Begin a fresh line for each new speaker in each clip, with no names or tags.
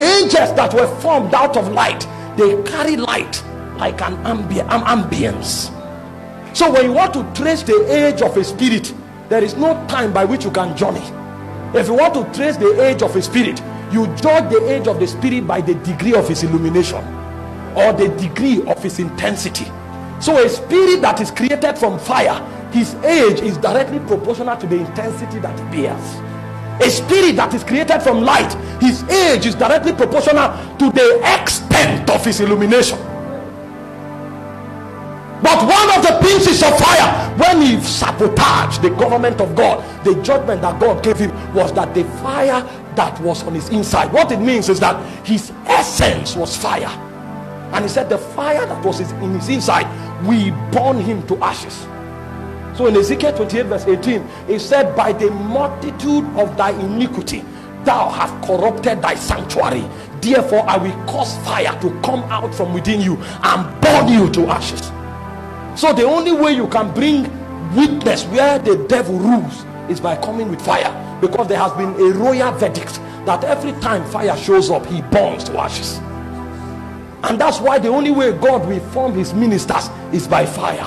Angels that were formed out of light, they carry light like an ambience. So when you want to trace the age of a spirit, there is no time by which you can journey. If you want to trace the age of a spirit, you judge the age of the spirit by the degree of his illumination or the degree of his intensity. So a spirit that is created from fire, his age is directly proportional to the intensity that it bears. A spirit that is created from light, his age is directly proportional to the extent of his illumination. But one of the princes of fire, when he sabotaged the government of God, the judgment that God gave him was that the fire that was on his inside, what it means is that his essence was fire. And he said the fire that was in his inside will burn him to ashes. So in Ezekiel 28 verse 18, it said, by the multitude of thy iniquity thou hast corrupted thy sanctuary, therefore I will cause fire to come out from within you and burn you to ashes. So the only way you can bring witness where the devil rules is by coming with fire, because there has been a royal verdict that every time fire shows up, he burns to ashes. And that's why the only way God will form his ministers is by fire,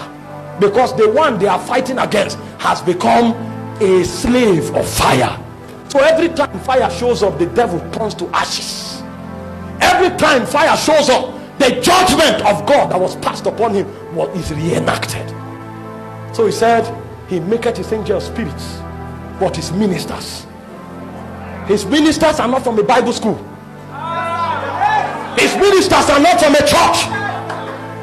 because the one they are fighting against has become a slave of fire. So every time fire shows up, the devil turns to ashes. Every time fire shows up, the judgment of God that was passed upon him is reenacted. So he said, he maketh his angels spirits, but his ministers are not from a Bible school. His ministers are not from a church.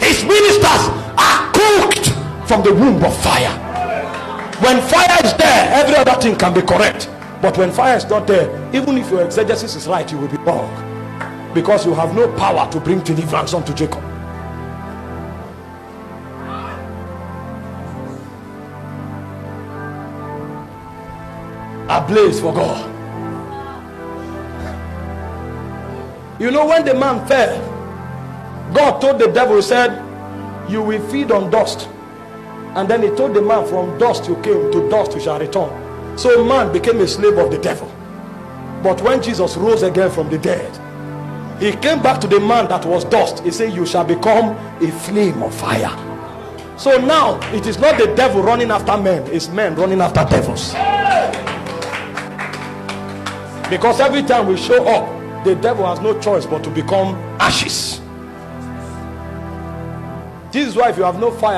His ministers are cooked from the womb of fire. When fire is there, every other thing can be correct. But when fire is not there, even if your exegesis is right, you will be wrong, because you have no power to bring deliverance unto Jacob. Ablaze for God. You know, when the man fell, God told the devil, he said, you will feed on dust. And then he told the man, from dust you came, to dust you shall return. So man became a slave of the devil. But when Jesus rose again from the dead, he came back to the man that was dust. He said, you shall become a flame of fire. So now it is not the devil running after men, it's men running after devils. Because every time we show up, the devil has no choice but to become ashes. This is why if you have no fire,